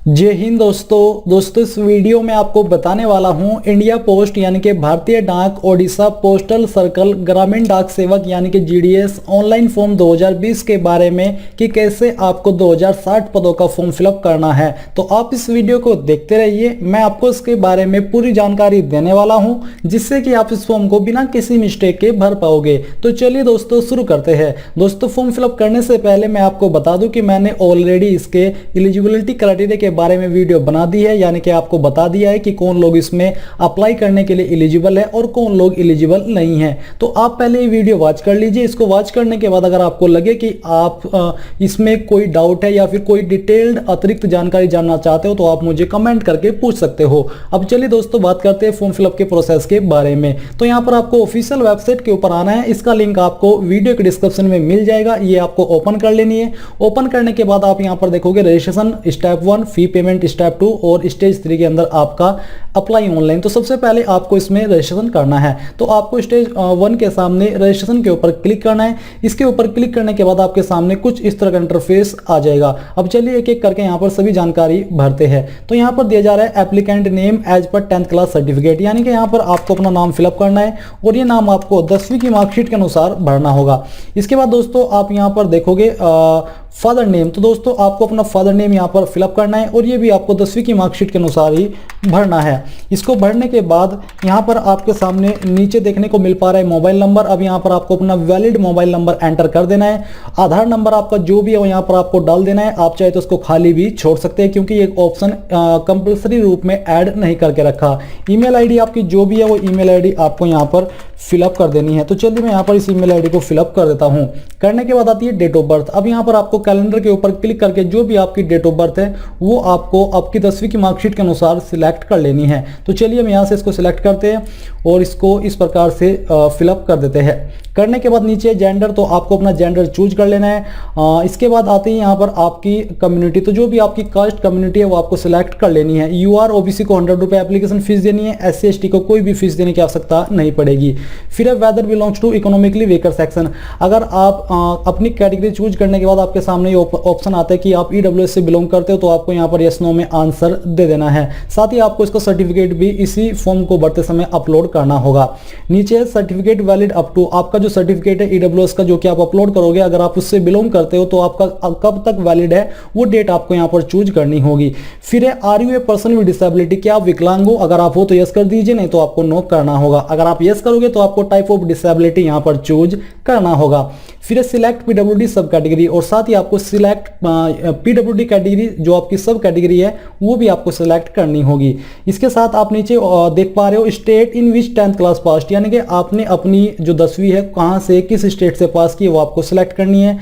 जय हिंद दोस्तों इस वीडियो में आपको बताने वाला हूं इंडिया पोस्ट यानी कि भारतीय डाक ओडिशा पोस्टल सर्कल ग्रामीण डाक सेवक यानी कि जीडीएस ऑनलाइन फॉर्म 2020 के बारे में कि कैसे आपको 2060 पदों का फॉर्म फिलअप करना है। तो आप इस वीडियो को देखते रहिए, मैं आपको इसके बारे में पूरी जानकारी देने वाला हूं जिससे कि आप इस फॉर्म को बिना किसी मिस्टेक के भर पाओगे। तो चलिए दोस्तों शुरू करते हैं। दोस्तों फॉर्म फिलअप करने से पहले मैं आपको बता दूं कि मैंने ऑलरेडी इसके एलिजिबिलिटी क्राइटेरिया के बारे में वीडियो बना दी है, यानी कि आपको बता दिया है कि कौन लोग इसमें अप्लाई करने के लिए एलिजिबल है और कौन लोग एलिजिबल नहीं है। तो आप पहले ये वीडियो वॉच कर लीजिए। इसको वॉच करने के बाद अगर आपको लगे कि आप इसमें कोई डाउट है या फिर कोई डिटेल्ड अतिरिक्त जानकारी जानना चाहते हो तो आप मुझे कमेंट करके पूछ सकते हो। अब चलिए दोस्तों बात करते हैं फॉर्म फिलअप के प्रोसेस के बारे में। तो यहाँ पर आपको ऑफिशियल वेबसाइट के ऊपर आना है, इसका लिंक आपको वीडियो के डिस्क्रिप्शन में मिल जाएगा। ये आपको ओपन कर लेनी है। ओपन करने के बाद आप यहाँ पर देखोगे registration step 1, fee payment step 2 और स्टेज 3 के अंदर आपका अप्लाई ऑनलाइन। तो सबसे पहले आपको इसमें रजिस्ट्रेशन करना है। तो आपको स्टेज 1 के सामने रजिस्ट्रेशन के ऊपर क्लिक करना है। इसके ऊपर क्लिक करने के बाद आपके सामने कुछ इस तरह का इंटरफेस आ जाएगा। अब चलिए एक एक करके यहाँ पर सभी जानकारी भरते हैं। तो यहाँ पर दिया जा रहा है applicant name as per 10th class certificate, यानी कि यहाँ पर आपको अपना नाम फिलअप करना है और ये नाम आपको 10वीं की मार्कशीट के अनुसार भरना होगा। इसके बाद दोस्तों आप यहाँ पर देखोगे फादर नेम। तो दोस्तों आपको अपना फादर नेम यहाँ पर फिलअप करना है और ये भी आपको 10वीं की मार्कशीट के अनुसार ही भरना है। इसको भरने के बाद यहाँ पर आपके सामने नीचे देखने को मिल पा रहा है मोबाइल नंबर। अब यहाँ पर आपको अपना वैलिड मोबाइल नंबर एंटर कर देना है। आधार नंबर आपका जो भी है वो यहाँ पर आपको डाल देना है। आप चाहे तो उसको खाली भी छोड़ सकते हैं क्योंकि ये ऑप्शन कंपल्सरी रूप में ऐड नहीं करके रखा। ईमेल आईडी आपकी जो भी है वो ईमेल आईडी आपको यहाँ पर फिलअप कर देनी है। तो चलिए मैं यहाँ पर इस ईमेल आईडी को फिलअप कर देता हूँ। करने के बाद आती है डेट ऑफ बर्थ। अब यहाँ पर आपको कैलेंडर के ऊपर क्लिक करके जो भी आपकी डेट ऑफ बर्थ है वो आपको आपकी 10वीं की मार्कशीट के अनुसार सिलेक्ट कर लेनी है। तो चलिए हम यहाँ से इसको सिलेक्ट करते हैं और इसको इस प्रकार से फिलअप कर देते हैं। करने के बाद नीचे जेंडर, तो आपको अपना जेंडर चूज कर लेना है। इसके बाद आते हैं यहाँ पर आपकी कम्युनिटी। तो जो भी आपकी कास्ट कम्युनिटी है वो आपको सिलेक्ट कर लेनी है। यूआर ओबीसी को 100 रुपये एप्लीकेशन फीस देनी है। एससी एसटी को कोई भी फीस देने की आवश्यकता नहीं पड़ेगी। फिर है whether belongs to economically weaker section. अगर आप अपनी कैटेगरी चूज करने के बाद आपके सामने ये ऑप्शन आता है कि आप ईडब्ल्यूएस से बिलोंग करते हो तो आपको यहाँ पर यस नो में आंसर दे देना है। साथ ही आपको इसका सर्टिफिकेट भी इसी फॉर्म को भरते समय अपलोड करना होगा। नीचे सर्टिफिकेट वैलिड अप टू, आपका जो सर्टिफिकेट है ईडब्ल्यूएस का जो कि आप अपलोड करोगे, अगर आप उससे बिलोंग करते हो तो आपका कब तक वैलिड है वो डेट आपको यहाँ पर चूज करनी होगी। फिर है are you a person with disability, क्या आप विकलांग हो? अगर आप हो तो यस कर दीजिए, नहीं तो आपको नो करना होगा। अगर आप यस करोगे तो आपको टाइप ऑफ डिसेबिलिटी यहाँ पर चूज करना होगा। फिर सिलेक्ट पीडब्ल्यूडी सब कैटेगरी, और साथ ही आपको सिलेक्ट पीडब्ल्यूडी कैटेगरी जो आपकी सब कैटेगरी है वो भी आपको सिलेक्ट करनी होगी। इसके साथ आप नीचे देख पा रहे हो state in which 10th class pass, यानी कि आपने अपनी जो 10वीं है कहां से किस स्टेट से पास की वो आपको सिलेक्ट करनी है।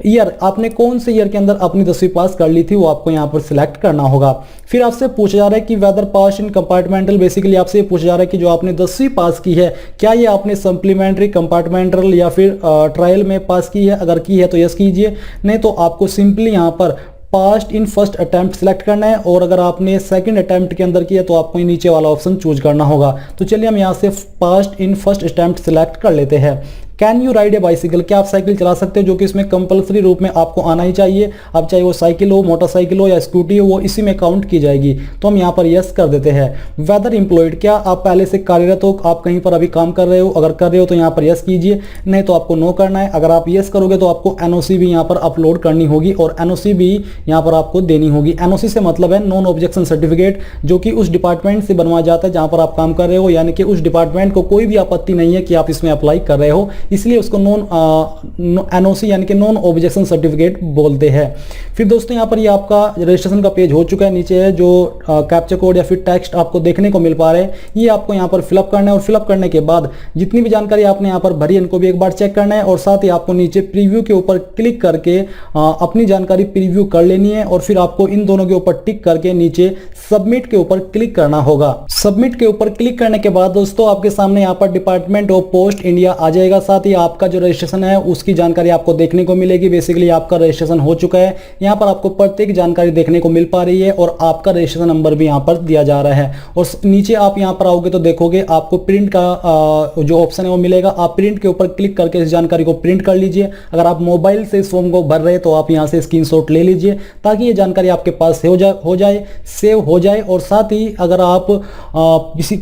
ईयर, आपने कौन से ईयर के अंदर अपनी 10वीं पास कर ली थी वो आपको यहाँ पर सिलेक्ट करना होगा। फिर आपसे पूछा जा रहा है कि वेदर पास इन कंपार्टमेंटल, बेसिकली आपसे ये पूछा जा रहा है कि जो आपने 10वीं पास की है क्या ये आपने सप्लीमेंट्री, कंपार्टमेंटल या फिर ट्रायल में पास की है? अगर की है तो यस कीजिए, नहीं तो आपको सिंपली यहाँ पर past in first attempt select करना है। और अगर आपने सेकंड अटेम्प्ट के अंदर किया तो आपको नीचे वाला ऑप्शन चूज करना होगा। तो चलिए हम यहाँ से past in first attempt select कर लेते हैं। Can you ride A bicycle, क्या आप साइकिल चला सकते हो? जो कि इसमें कंपलसरी रूप में आपको आना ही चाहिए। अब चाहे वो साइकिल हो, मोटरसाइकिल हो या स्कूटी हो, वो इसी में काउंट की जाएगी। तो हम यहाँ पर यस कर देते हैं। वेदर एम्प्लॉयड, क्या आप पहले से कार्यरत हो, आप कहीं पर अभी काम कर रहे हो? अगर कर रहे हो तो यहाँ पर यस कीजिए, नहीं तो आपको नो करना है। अगर आप यस करोगे तो आपको एनओसी भी यहाँ पर अपलोड करनी होगी और एनओसी भी यहाँ पर आपको देनी होगी। एनओसी से मतलब है नॉन ऑब्जेक्शन सर्टिफिकेट, जो कि उस डिपार्टमेंट से बनवाया जाता है जहाँ पर आप काम कर रहे हो, यानी कि उस डिपार्टमेंट को कोई भी आपत्ति नहीं है कि आप इसमें अप्लाई कर रहे हो, इसलिए उसको नॉन एनओसी यानी कि नॉन ऑब्जेक्शन सर्टिफिकेट बोलते हैं। फिर दोस्तों यहाँ पर ये आपका रजिस्ट्रेशन का पेज हो चुका है। नीचे है जो कैप्चा कोड या फिर टेक्स्ट आपको देखने को मिल पा रहे हैं, ये आपको यहाँ पर फिलअप करना है। और फिलअप करने के बाद जितनी भी जानकारी आपने यहाँ पर भरी इनको भी एक बार चेक करना है और साथ ही आपको नीचे प्रीव्यू के ऊपर क्लिक करके अपनी जानकारी प्रीव्यू कर लेनी है। और फिर आपको इन दोनों के ऊपर टिक करके नीचे सबमिट के ऊपर क्लिक करना होगा। सबमिट के ऊपर क्लिक करने के बाद दोस्तों आपके सामने यहाँ पर डिपार्टमेंट ऑफ पोस्ट इंडिया आ जाएगा। साथ ही आपका जो रजिस्ट्रेशन है उसकी जानकारी आपको देखने को मिलेगी। बेसिकली आपका रजिस्ट्रेशन हो चुका है। यहाँ पर आपको प्रत्येक जानकारी देखने को मिल पा रही है और आपका रजिस्ट्रेशन नंबर भी यहाँ पर दिया जा रहा है। और नीचे आप यहाँ पर आओगे तो देखोगे आपको प्रिंट का जो ऑप्शन है वो मिलेगा। आप प्रिंट के ऊपर क्लिक करके इस जानकारी को प्रिंट कर लीजिए। अगर आप मोबाइल से इस फॉर्म को भर रहे हैं तो आप यहाँ से स्क्रीनशॉट ले लीजिए ताकि ये जानकारी आपके पास सेव हो जाए। और साथ ही अगर आप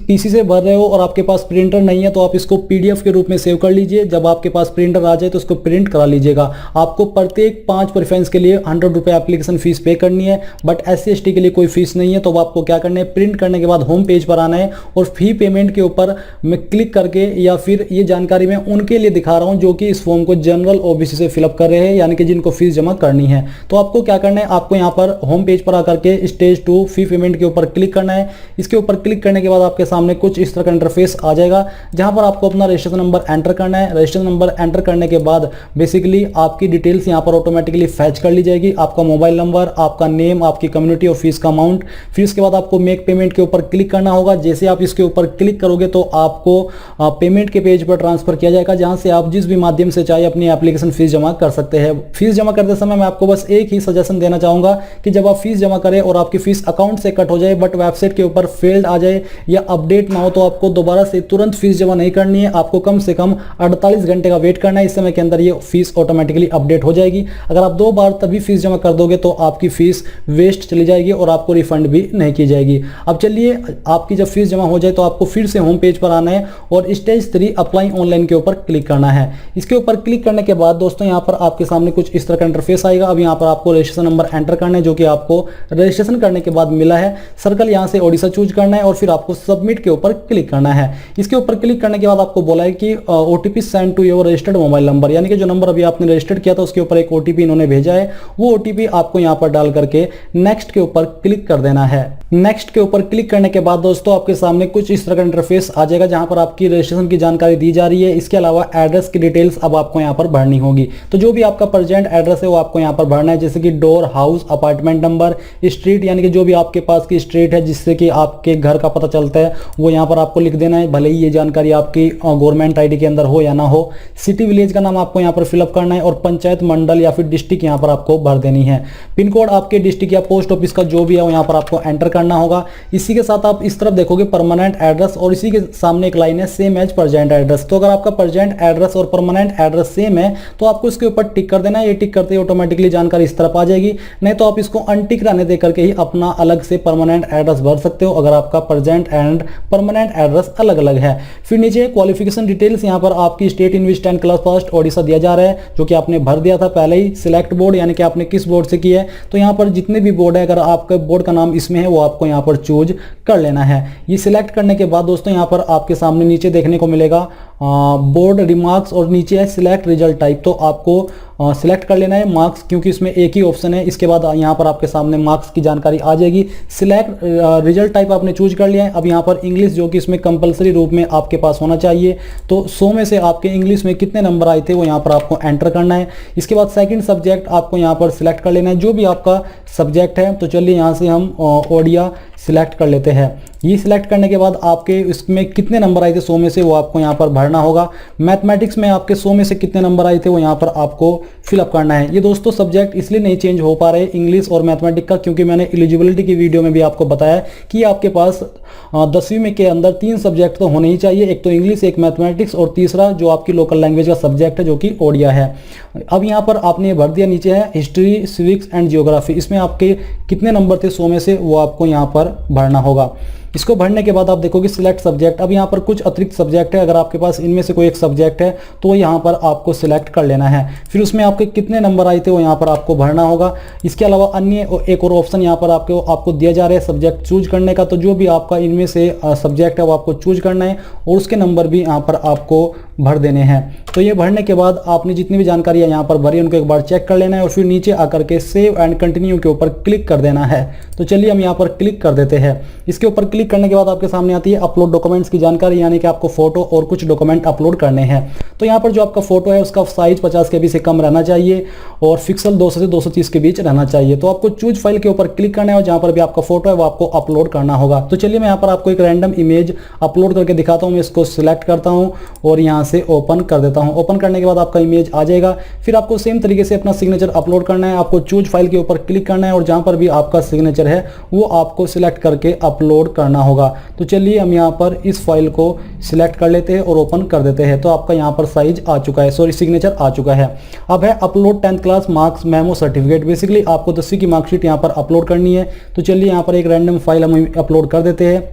पीसी से भर रहे हो और आपके पास प्रिंटर नहीं है तो आप इसको पीडीएफ के रूप में सेव कर लीजिए। जब आपके पास प्रिंटर आ जाए तो उसको प्रिंट करा लीजिएगा। आपको प्रत्येक 5 प्रेफरेंस के लिए 100 रुपये एप्लीकेशन फीस पे करनी है, बट SC/ST के लिए कोई फीस नहीं है। तो आपको क्या करना है, प्रिंट करने के बाद होम पेज पर आना है और फी पेमेंट के ऊपर मैं क्लिक करके, या फिर ये जानकारी मैं उनके लिए दिखा रहा हूं जो कि इस फॉर्म को जनरल OBC से फिलअप कर रहे हैं, यानी कि जिनको फीस जमा करनी है। तो आपको क्या करना है, आपको यहाँ पर होम पेज पर आकर के स्टेज 2 फी पेमेंट के ऊपर क्लिक करना है। इसके ऊपर क्लिक करने के बाद आपके सामने कुछ इस तरह का इंटरफेस आ जाएगा जहां पर आपको अपना रजिस्ट्रेशन नंबर एंटर करना है। रजिस्ट्रेशन नंबर एंटर करने के बाद बेसिकली आपकी डिटेल्स यहां पर ऑटोमेटिकली फैच कर ली जाएगी। आपका मोबाइल नंबर, आपका नेम, आपकी कम्युनिटी और फीस का अमाउंट। फिर इसके बाद आपको मेक पेमेंट के ऊपर क्लिक करना होगा। जैसे आप इसके ऊपर क्लिक करोगे तो आपको पेमेंट के पेज पर ट्रांसफर किया जाएगा जहां से आप जिस भी माध्यम से चाहे अपनी एप्लीकेशन फीस जमा कर सकते हैं। फीस जमा करते समय मैं आपको बस एक ही सजेशन देना चाहूंगा कि जब आप फीस जमा करें और आपकी फीस अकाउंट से कट हो जाए बट वेबसाइट के ऊपर फेल्ड आ जाए या अपडेट ना हो तो आपको दोबारा से तुरंत फीस जमा नहीं करनी है। आपको कम से कम 48 घंटे का वेट करना है। इस समय के अंदर ये फीस ऑटोमेटिकली अपडेट हो जाएगी। अगर आप 2 बार तभी फीस जमा कर दोगे तो आपकी फीस वेस्ट चली जाएगी और आपको रिफंड भी नहीं की जाएगी। अब चलिए, आपकी जब फीस जमा हो जाए तो आपको फिर से होम पेज पर आना है और स्टेज 3 अप्लाई ऑनलाइन के ऊपर क्लिक करना है। इसके ऊपर क्लिक करने के बाद दोस्तों यहाँ पर आपके सामने कुछ इस तरह का इंटरफेस आएगा। अब यहाँ पर आपको रजिस्ट्रेशन नंबर एंटर करना है जो कि आपको रजिस्ट्रेशन करने के बाद मिला है। सर्कल यहाँ से ओडिशा चूज करना है और फिर आपको सबमिट के ऊपर क्लिक करना है। इसके ऊपर क्लिक करने के बाद आपको बोला है कि OTP send to your registered mobile number, यानी कि जो नंबर अभी आपने रजिस्टर्ड किया था उसके ऊपर एक OTP इन्होंने भेजा है। वो OTP आपको यहाँ पर डाल करके नेक्स्ट के ऊपर क्लिक कर देना है। नेक्स्ट के ऊपर क्लिक करने के बाद दोस्तों आपके सामने कुछ इस तरह का इंटरफेस आ जाएगा जहां पर आपकी रजिस्ट्रेशन की जानकारी दी जा रही है। इसके अलावा एड्रेस की डिटेल्स अब आपको यहाँ पर भरनी होगी। तो जो भी आपका प्रेजेंट एड्रेस है वो आपको यहाँ पर भरना है, जैसे कि door, house, apartment number, street, यानी कि जो भी आपके पास की स्ट्रीट है जिससे कि आपके घर का पता चलता है वो यहाँ पर आपको लिख देना है, भले ही ये जानकारी आपकी गवर्नमेंट ID के अंदर हो या ना हो। सिटी विलेज का नाम आपको यहाँ पर फिलअप करना है और पंचायत, मंडल या फिर डिस्ट्रिक्ट यहाँ पर आपको भर देनी है। पिन कोड आपके डिस्ट्रिक्ट या पोस्ट ऑफिस का जो भी है वो यहाँ पर आपको एंटर करना होगा। इसी के साथ आप इस तरफ देखोगे परमानेंट एड्रेस और इसी के सामने एक लाइन है सेम एज प्रेजेंट एड्रेस। तो अगर आपका प्रेजेंट एड्रेस और परमानेंट एड्रेस सेम है तो आपको इसके ऊपर टिक कर देना है। ये टिक करते ही ऑटोमेटिकली जानकारी इस तरफ आ जाएगी, नहीं तो आप इसको अनटिक रहने दे करके ही अपना अलग से परमानेंट एड्रेस भर सकते हो अगर आपका प्रेजेंट एंड परमानेंट एड्रेस अलग अलग है। फिर नीचे क्वालिफिकेशन डिटेल्स, यहाँ पर आपकी state in which 10 class first Odisha दिया जा रहा है जो कि आपने भर दिया था पहले ही। सिलेक्ट बोर्ड, यानी कि आपने किस बोर्ड से किया है। तो यहाँ पर जितने भी बोर्ड है अगर आपका बोर्ड का नाम इसमें है वो आपको यहाँ पर चूज कर लेना है। ये सिलेक्ट करने के बाद दोस्तों यहाँ पर आपके सामने नीचे देखने को मिलेगा बोर्ड रिमार्क्स और नीचे है सिलेक्ट रिजल्ट टाइप। तो आपको सिलेक्ट कर लेना है मार्क्स, क्योंकि इसमें एक ही ऑप्शन है। इसके बाद यहाँ पर आपके सामने मार्क्स की जानकारी आ जाएगी। सिलेक्ट रिजल्ट टाइप आपने चूज कर लिया है। अब यहाँ पर इंग्लिश जो कि इसमें कंपलसरी रूप में आपके पास होना चाहिए। तो 100 में से आपके इंग्लिश में कितने नंबर आए थे वो यहाँ पर आपको एंटर करना है। इसके बाद सेकंड सब्जेक्ट आपको यहाँ पर सिलेक्ट कर लेना है, जो भी आपका सब्जेक्ट है। तो चलिए यहाँ से हम ओडिया सिलेक्ट कर लेते हैं। ये सिलेक्ट करने के बाद आपके इसमें कितने नंबर आए थे 100 में से वो आपको यहाँ पर भरना होगा। मैथमेटिक्स में आपके 100 में से कितने नंबर आए थे वो यहाँ पर आपको फिलअप करना है। ये दोस्तों सब्जेक्ट इसलिए नहीं चेंज हो पा रहे इंग्लिश और मैथमेटिक्स का, क्योंकि मैंने एलिजिबिलिटी की वीडियो में भी आपको बताया कि आपके पास 10वीं में के अंदर 3 सब्जेक्ट तो होने ही चाहिए, एक तो इंग्लिश, एक मैथमेटिक्स और तीसरा जो आपकी लोकल लैंग्वेज का सब्जेक्ट है जो कि ओडिया है। अब यहाँ पर आपने भर दिया, नीचे है हिस्ट्री, सिविक्स एंड जियोग्राफी। इसमें आपके कितने नंबर थे 100 में से वो आपको यहाँ पर भरना होगा। इसको भरने के बाद आप देखोगे सिलेक्ट सब्जेक्ट। अब यहाँ पर कुछ अतिरिक्त सब्जेक्ट है, अगर आपके पास इनमें से कोई एक सब्जेक्ट है तो यहाँ पर आपको सिलेक्ट कर लेना है। फिर उसमें आपके कितने नंबर आए थे वो यहाँ पर आपको भरना होगा। इसके अलावा अन्य एक और ऑप्शन यहाँ पर आपको दिया जा रहा है सब्जेक्ट चूज करने का। तो जो भी आपका इनमें से सब्जेक्ट है वो आपको चूज करना है और उसके नंबर भी यहाँ पर आपको भर देने हैं। तो ये भरने के बाद आपने जितनी भी जानकारी यहाँ पर भरी उनको एक बार चेक कर लेना है और फिर नीचे आकर के सेव एंड कंटिन्यू के ऊपर क्लिक कर देना है। तो चलिए हम यहाँ पर क्लिक कर देते हैं। इसके ऊपर क्लिक करने के बाद आपके सामने आती है अपलोड डॉक्यूमेंट्स की जानकारी, यानी कि आपको फोटो और कुछ डॉक्यूमेंट अपलोड करने हैं। तो यहाँ पर जो आपका फोटो है उसका साइज 50 KB से कम रहना चाहिए और पिक्सल 200 से 230 के बीच रहना चाहिए। तो आपको चूज फाइल के ऊपर क्लिक करना है और जहाँ पर भी आपका फोटो है वो आपको अपलोड करना होगा। तो चलिए मैं यहाँ पर आपको एक रैंडम इमेज अपलोड करके दिखाता हूँ। मैं इसको सिलेक्ट करता हूँ और यहाँ से ओपन कर देता हूँ। ओपन करने के बाद आपका इमेज आ जाएगा। फिर आपको सेम तरीके से अपना सिग्नेचर अपलोड करना है। आपको चूज फाइल के ऊपर क्लिक करना है और जहाँ पर भी आपका सिग्नेचर है वो आपको सिलेक्ट करके अपलोड करना होगा। तो चलिए हम यहाँ पर इस फाइल को सिलेक्ट कर लेते हैं और ओपन कर देते हैं। तो आपका यहाँ पर साइज आ चुका है, सॉरी सिग्नेचर आ चुका है। अब है upload 10th class marks memo certificate. Basically आपको 10वीं की मार्कशीट यहाँ पर अपलोड करनी है। तो चलिए यहाँ पर एक रैंडम फाइल हम अपलोड कर देते हैं।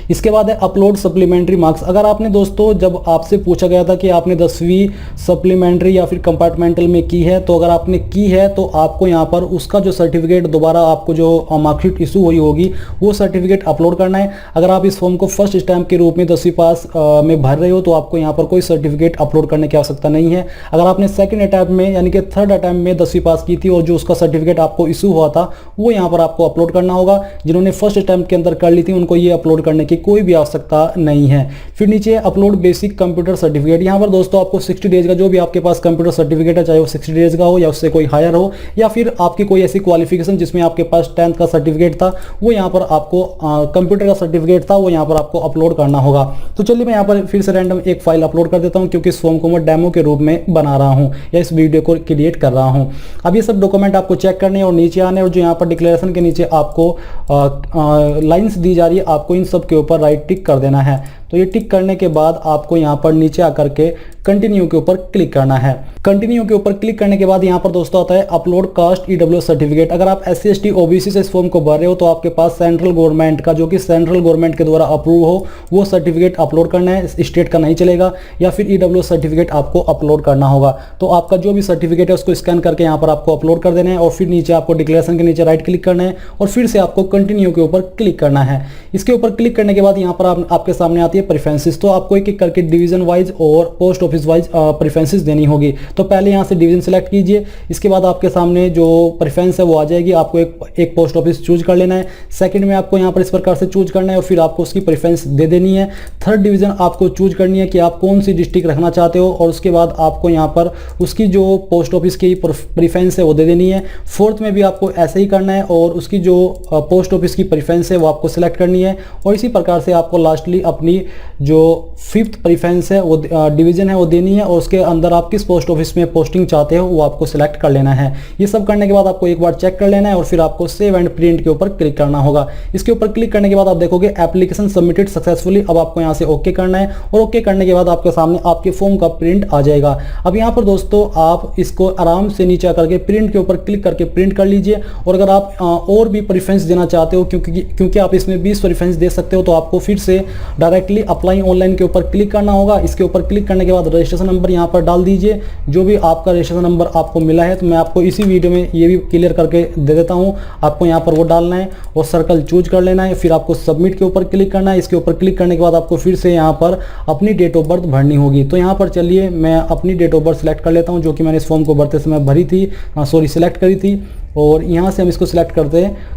इसके बाद है अपलोड सप्लीमेंट्री मार्क्स। अगर आपने दोस्तों जब आपसे पूछा गया था कि आपने 10वीं सप्लीमेंट्री या फिर कंपार्टमेंटल में की है, तो अगर आपने की है तो आपको यहाँ पर उसका जो सर्टिफिकेट दोबारा आपको जो मार्कशीट इशू हुई होगी वो सर्टिफिकेट अपलोड करना है। अगर आप इस फॉर्म को फर्स्ट स्टैम्प के रूप में 10वीं पास में भर रहे हो तो आपको यहाँ पर कोई सर्टिफिकेट अपलोड करने की आवश्यकता नहीं है। अगर आपने सेकेंड अटैम्प्ट में यानी कि थर्ड अटैम्प्ट में 10वीं पास की थी और जो उसका सर्टिफिकेट आपको इशू हुआ था वो यहाँ पर आपको अपलोड करना होगा। जिन्होंने फर्स्ट अटैम्प्ट के अंदर कर ली थी उनको ये अपलोड करने की कोई भी आवश्यकता नहीं है। फिर नीचे अपलोड बेसिक कंप्यूटर सर्टिफिकेट। यहाँ पर दोस्तों आपको 60 डेज का जो भी आपके पास कंप्यूटर सर्टिफिकेट है, चाहे वो 60 डेज का हो या उससे कोई हायर हो या फिर आपकी कोई ऐसी क्वालिफिकेशन जिसमें आपके पास 10th का सर्टिफिकेट था, वो यहाँ पर आपको कंप्यूटर का सर्टिफिकेट था वो यहाँ पर आपको अपलोड करना होगा। तो चलिए मैं यहाँ पर फिर से रैंडम एक फाइल अपलोड कर देता हूँ क्योंकि इस फॉर्म को मैं डेमो के रूप में बना रहा हूँ या इस वीडियो को क्रिएट कर रहा हूँ। अब ये सब डॉक्यूमेंट आपको चेक करने और नीचे आने और जो यहाँ पर डिक्लेरेशन के नीचे आपको लाइन्स दी जा रही है, आपको इन सब के ऊपर राइट टिक कर देना है। तो ये टिक करने के बाद आपको यहाँ पर नीचे आकर के कंटिन्यू के ऊपर क्लिक करना है। कंटिन्यू के ऊपर क्लिक करने के बाद यहाँ पर दोस्तों आता है अपलोड कास्ट EWS सर्टिफिकेट। अगर आप SC ST OBC से इस फॉर्म को भर रहे हो तो आपके पास सेंट्रल गवर्नमेंट का, जो कि सेंट्रल गवर्नमेंट के द्वारा अप्रूव हो, वो सर्टिफिकेट अपलोड करना है। स्टेट का नहीं चलेगा। या फिर EWS सर्टिफिकेट आपको अपलोड करना होगा। तो आपका जो भी सर्टिफिकेट है उसको स्कैन करके यहाँ पर आपको अपलोड कर देना है और फिर नीचे आपको डिक्लेरेशन के नीचे राइट क्लिक करना है और फिर से आपको कंटिन्यू के ऊपर क्लिक करना है। इसके ऊपर क्लिक करने के बाद यहाँ पर आपके सामने आती है प्रेफरेंसेस। तो आपको एक एक करके डिवीजन वाइज और पोस्ट ऑफिस वाइज प्रेफरेंसेस देनी होगी। तो पहले यहाँ से डिवीजन सेलेक्ट कीजिए। इसके बाद आपके सामने जो प्रेफरेंस है वो आ जाएगी। आपको एक पोस्ट ऑफिस चूज कर लेना है। सेकंड में आपको यहाँ पर इस प्रकार से चूज करना है और फिर आपको उसकी प्रेफरेंस दे देनी है। थर्ड डिवीजन आपको चूज करनी है कि आप कौन सी डिस्ट्रिक्ट रखना चाहते हो और उसके बाद आपको यहाँ पर उसकी जो पोस्ट ऑफिस की प्रेफरेंस है वो दे देनी है। फोर्थ में भी आपको ऐसे ही करना है और उसकी जो पोस्ट ऑफिस की प्रेफरेंस है वो आपको सिलेक्ट करनी है और इसी प्रकार से आपको लास्टली अपनी जो फिफ्थ प्रेफरेंस है वो डिवीजन है वो देनी है और उसके अंदर आप किस पोस्ट ऑफिस में पोस्टिंग चाहते हो वो आपको सिलेक्ट कर लेना है। ये सब करने के बाद आपको एक बार चेक कर लेना है और फिर आपको सेव एंड प्रिंट के ऊपर क्लिक करना होगा। इसके ऊपर क्लिक करने के बाद आप देखोगे एप्लीकेशन सबमिटेड सक्सेसफुली। अब आपको यहाँ से ओके करना है और ओके करने के बाद आपके सामने आपके फॉर्म का प्रिंट आ जाएगा। अब यहाँ पर दोस्तों आप इसको आराम से नीचे आकर के प्रिंट के ऊपर क्लिक करके प्रिंट कर लीजिए और अगर आप और भी प्रेफरेंस देना चाहते हो क्योंकि आप इसमें 20 प्रेफरेंस दे सकते हो तो आपको फिर से डायरेक्टली अप्लाई ऑनलाइन के ऊपर क्लिक करना होगा। इसके ऊपर क्लिक करने के बाद रजिस्ट्रेशन नंबर यहाँ पर डाल दीजिए। जो भी आपका रजिस्ट्रेशन नंबर आपको मिला है तो मैं आपको इसी वीडियो में ये भी क्लियर करके दे देता हूँ। आपको यहाँ पर वो डालना है और सर्कल चूज कर लेना है। फिर आपको सबमिट के ऊपर क्लिक करना है। इसके ऊपर क्लिक करने के बाद आपको फिर से यहाँ पर अपनी डेट ऑफ बर्थ भरनी होगी। तो यहाँ पर चलिए मैं अपनी डेट ऑफ बर्थ सिलेक्ट कर लेता हूँ जो कि मैंने इस फॉर्म को भरते समय भरी थी, सिलेक्ट करी थी। और यहाँ से हम इसको सिलेक्ट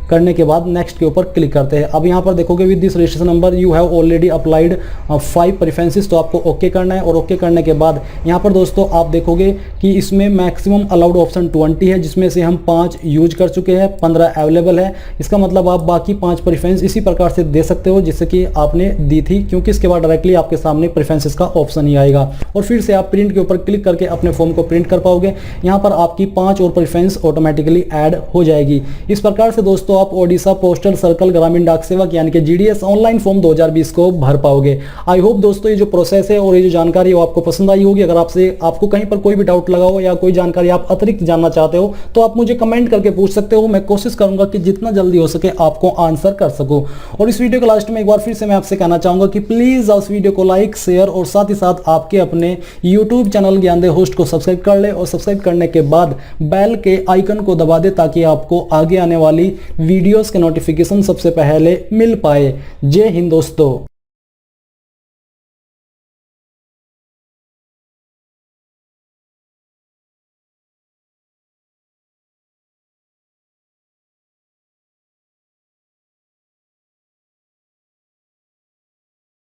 करने के बाद नेक्स्ट के ऊपर क्लिक करते हैं। अब यहाँ पर देखोगे with this registration number you have already applied 5 preferences. तो आपको ओके करना है और ओके करने के बाद यहाँ पर दोस्तों आप देखोगे कि इसमें मैक्सिमम अलाउड ऑप्शन 20 है जिसमें से हम 5 यूज कर चुके हैं, 15 अवेलेबल है। इसका मतलब आप बाकी 5 प्रेफरेंस इसी प्रकार से दे सकते हो जिससे कि आपने दी थी, क्योंकि इसके बाद डायरेक्टली आपके सामने प्रेफरेंसेस का ऑप्शन ही आएगा और फिर से आप प्रिंट के ऊपर क्लिक करके अपने फॉर्म को प्रिंट कर पाओगे। यहाँ पर आपकी 5 और प्रेफरेंस ऑटोमेटिकली ऐड हो जाएगी। इस प्रकार से दोस्तों आप ओडिशा पोस्टल सर्कल ग्रामीण डाक सेवक यानी कि GDS ऑनलाइन फॉर्म 2020 को भर पाओगे। आई होप दोस्तों ये जो प्रोसेस है और ये जो जानकारी है वो आपको पसंद आई होगी। अगर आपको कहीं पर कोई भी डाउट लगा हो या कोई जानकारी आप अतिरिक्त जानना चाहते हो तो आप मुझे कमेंट करके पूछ सकते हो। मैं कोशिश करूंगा कि जितना जल्दी हो सके आपको आंसर कर सकूं। और इस वीडियो के लास्ट में एक बार फिर से मैं आपसे कहना चाहूंगा कि प्लीज इस वीडियो को लाइक, शेयर और साथ ही साथ आपके अपने YouTube चैनल ज्ञानदेह होस्ट को सब्सक्राइब कर ले और सब्सक्राइब करने के बाद बेल के आइकन को दबा दे ताकि आपको आगे आने वाली वीडियोस के नोटिफिकेशन सबसे पहले मिल पाए। जय हिंद दोस्तों।